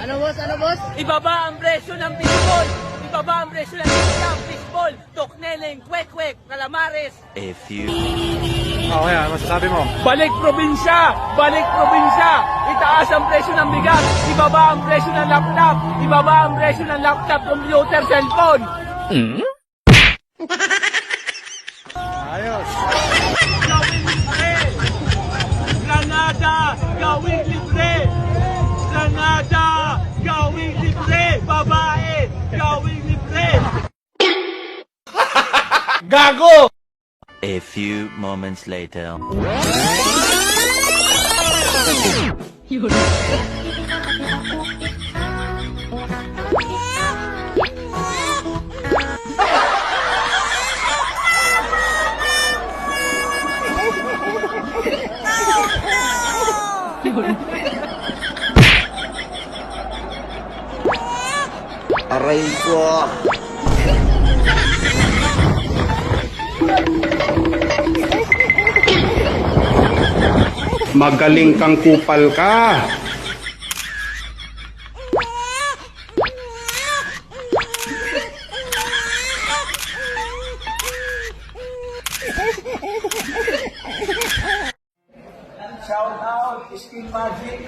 Ano boss? Ano boss? Ibaba ang presyo ng fishball! Ibaba ang presyo ng isang fishball! Tokneleng, kwek-kwek, calamares! A few. Okay, ano masasabi mo? Balik probinsya! Balik probinsya! Itaas ang presyo ng bigas! Ibaba ang presyo ng laptop! Ibaba ang presyo ng laptop, computer, cellphone! Ayos. Gawing libre! Granada! Gawing libre! Granada! Gawing libre! Babae! Gawing libre! Gago! A few moments later. Aray ko. Magaling kang kupal ka. Shout out, Skin Magic!